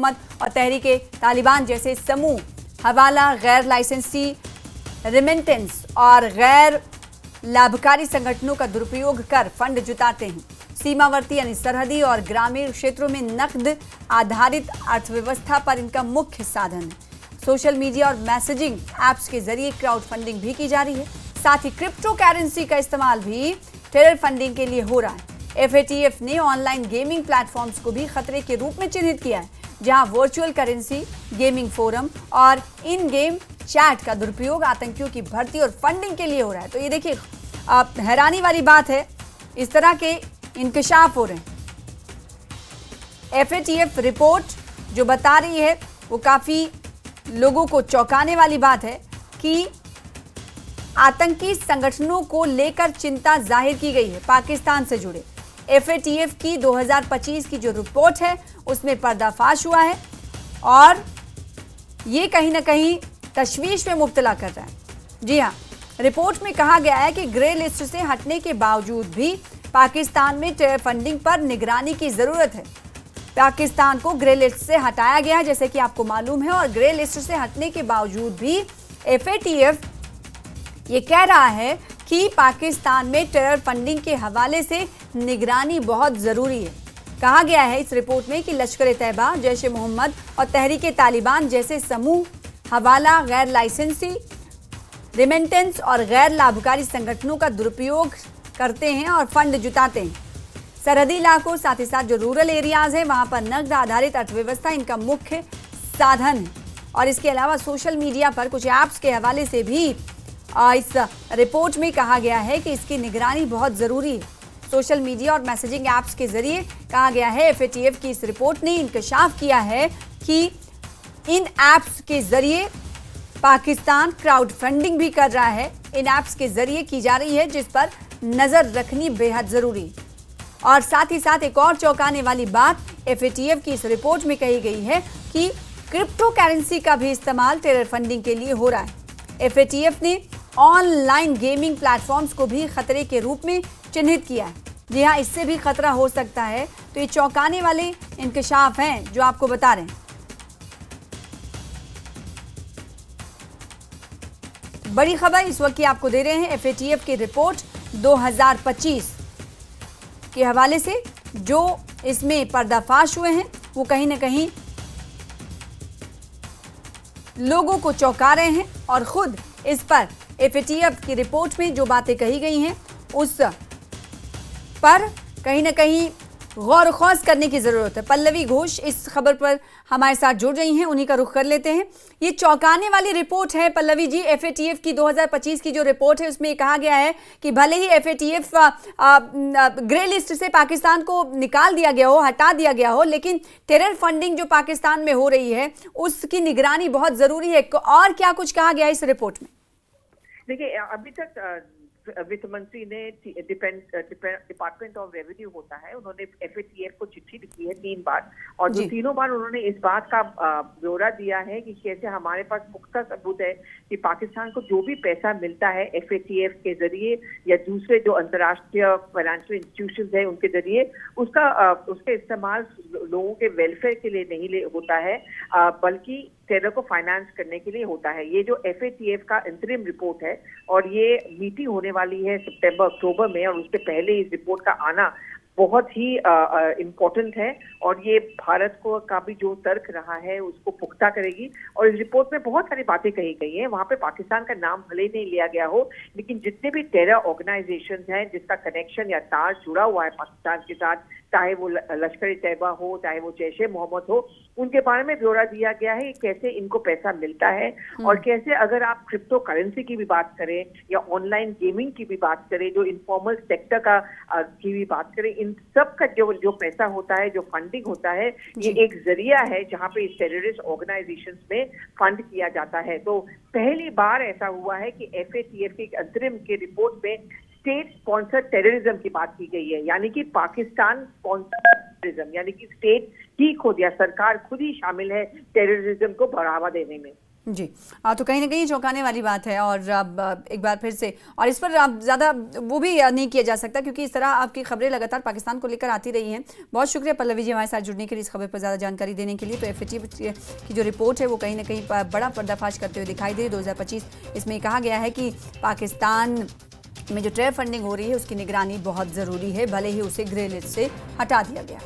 मोहम्मद और तहरीके तालिबान जैसे समूह हवाला, गैर लाइसेंसी रेमिटेंस और गैर लाभकारी संगठनों का दुरुपयोग कर फंड जुटाते हैं। सीमावर्ती यानी सरहदी और ग्रामीण क्षेत्रों में नकद आधारित अर्थव्यवस्था पर इनका मुख्य साधन है। सोशल मीडिया और मैसेजिंग ऐप्स के जरिए क्राउड फंडिंग भी की जा रही है। साथ ही क्रिप्टो करेंसी का इस्तेमाल भी टेरर फंडिंग के लिए हो रहा है। FATF ने ऑनलाइन गेमिंग प्लेटफॉर्म्स को भी खतरे के रूप में चिन्हित किया है, जहां वर्चुअल करेंसी, गेमिंग फोरम और इन गेम चैट का दुरुपयोग आतंकियों की भर्ती और फंडिंग के लिए हो रहा है। तो ये देखिए, हैरानी वाली बात है, इस तरह के इंकशाफ हो रहे हैं। FATF रिपोर्ट जो बता रही है वो काफी लोगों को चौंकाने वाली बात है कि आतंकी संगठनों को लेकर चिंता जाहिर की गई है पाकिस्तान से जुड़े। FATF की 2025 की जो रिपोर्ट है उसमें पर्दाफाश हुआ है और ये कहीं ना कहीं तशवीश में मुब्तला कर रहा है। जी हाँ, रिपोर्ट में कहा गया है कि ग्रे लिस्ट से हटने के बावजूद भी पाकिस्तान में टेरर फंडिंग पर निगरानी की जरूरत है। पाकिस्तान को ग्रे लिस्ट से हटाया गया है, जैसे कि आपको मालूम है, और ग्रे लिस्ट से हटने के बावजूद भी FATF ये कह रहा है कि पाकिस्तान में टेरर फंडिंग के हवाले से निगरानी बहुत जरूरी है। कहा गया है इस रिपोर्ट में कि लश्कर-ए-तैयबा, जैश ए मोहम्मद और तहरीके तालिबान जैसे समूह हवाला, गैर लाइसेंसी रेमिटेंस और गैर लाभकारी संगठनों का दुरुपयोग करते हैं और फंड जुटाते हैं। सरहदी इलाकों, साथ ही साथ जो रूरल एरियाज है, वहां पर नकद आधारित अर्थव्यवस्था इनका मुख्य साधन है। और इसके अलावा सोशल मीडिया पर कुछ ऐप्स के हवाले से भी इस रिपोर्ट में कहा गया है कि इसकी निगरानी बहुत ज़रूरी है। सोशल मीडिया और मैसेजिंग ऐप्स के जरिए कहा गया है, FATF की इस रिपोर्ट ने इंकशाफ किया है कि इन ऐप्स के जरिए पाकिस्तान क्राउड फंडिंग भी कर रहा है। इन ऐप्स के जरिए की जा रही है, जिस पर नज़र रखनी बेहद ज़रूरी है। और साथ ही साथ एक और चौंकाने वाली बात FATF की इस रिपोर्ट में कही गई है कि क्रिप्टो करेंसी का भी इस्तेमाल टेरर फंडिंग के लिए हो रहा है। FATF ने ऑनलाइन गेमिंग प्लेटफॉर्म्स को भी खतरे के रूप में चिन्हित किया है। जी हाँ, इससे भी खतरा हो सकता है। तो ये चौंकाने वाले इंकशाफ हैं जो आपको बता रहे हैं। बड़ी खबर इस वक्त की आपको दे रहे हैं FATF की रिपोर्ट 2025 के हवाले से। जो इसमें पर्दाफाश हुए हैं वो कहीं ना कहीं लोगों को चौंका रहे हैं और खुद इस पर FATF की रिपोर्ट में जो बातें कही गई हैं उस पर कहीं ना कहीं गौर खौज करने की ज़रूरत है। पल्लवी घोष इस खबर पर हमारे साथ जुड़ रही हैं, उन्हीं का रुख कर लेते हैं। ये चौंकाने वाली रिपोर्ट है पल्लवी जी, FATF की 2025 की जो रिपोर्ट है उसमें कहा गया है कि भले ही FATF ग्रे लिस्ट से पाकिस्तान को निकाल दिया गया हो, हटा दिया गया हो, लेकिन टेरर फंडिंग जो पाकिस्तान में हो रही है उसकी निगरानी बहुत ज़रूरी है। और क्या कुछ कहा गया है इस रिपोर्ट में? देखिए, अभी तक वित्त मंत्री ने डिपार्टमेंट ऑफ रेवेन्यू होता है, उन्होंने FATF को चिट्ठी लिखी है 3 बार, और जो तीनों बार उन्होंने इस बात का ब्यौरा दिया है कि कैसे हमारे पास पुख्ता सबूत है कि पाकिस्तान को जो भी पैसा मिलता है FATF के जरिए या दूसरे जो अंतर्राष्ट्रीय फाइनेंशियल इंस्टीट्यूशंस है उनके जरिए, उसका इस्तेमाल लोगों के वेलफेयर के लिए नहीं होता है, बल्कि टेरर को फाइनेंस करने के लिए होता है। ये जो FATF का इंतरिम रिपोर्ट है और ये मीटिंग होने वाली है सितंबर-अक्टूबर में, और उसके पहले इस रिपोर्ट का आना बहुत ही इम्पोर्टेंट है और ये भारत को का भी जो तर्क रहा है उसको पुख्ता करेगी। और इस रिपोर्ट में बहुत सारी बातें कही गई हैं, वहाँ पे पाकिस्तान का नाम भले नहीं लिया गया हो, लेकिन जितने भी टेरर ऑर्गेनाइजेशंस हैं जिसका कनेक्शन या तार जुड़ा हुआ है पाकिस्तान के साथ, चाहे वो लश्कर-ए-तैयबा हो, चाहे वो जैश ए मोहम्मद हो, उनके बारे में ब्यौरा दिया गया है कैसे इनको पैसा मिलता है और कैसे, अगर आप क्रिप्टो करेंसी की भी बात करें या ऑनलाइन गेमिंग की भी बात करें, जो इनफॉर्मल सेक्टर का की भी बात करें, इन सब का जो पैसा होता है, जो फंडिंग होता है, ये एक जरिया है जहां पे इस टेररिस्ट ऑर्गेनाइजेशंस में फंड किया जाता है। तो पहली बार ऐसा हुआ है कि FATF की अंतरिम की रिपोर्ट में स्टेट स्पॉन्सर्ड टेररिज्म की बात की गई है, यानी कि पाकिस्तान स्पॉन्सर्ड टेररिज्म, यानी कि स्टेट ही खुद या सरकार खुद ही शामिल है टेररिज्म को बढ़ावा देने में। जी। तो कहीं ना कहीं चौंकाने वाली बात है। और अब एक बार फिर से, और इस पर आप ज़्यादा वो भी नहीं किया जा सकता क्योंकि इस तरह आपकी खबरें लगातार पाकिस्तान को लेकर आती रही हैं। बहुत शुक्रिया पल्लवी जी हमारे साथ जुड़ने के लिए, इस खबर पर ज़्यादा जानकारी देने के लिए। तो FATF की जो रिपोर्ट है वो कहीं ना कहीं बड़ा पर्दाफाश करते हुए दिखाई दे। 2025 इसमें कहा गया है कि पाकिस्तान में जो ट्रेड फंडिंग हो रही है उसकी निगरानी बहुत ज़रूरी है, भले ही उसे ग्रे लिस्ट से हटा दिया गया।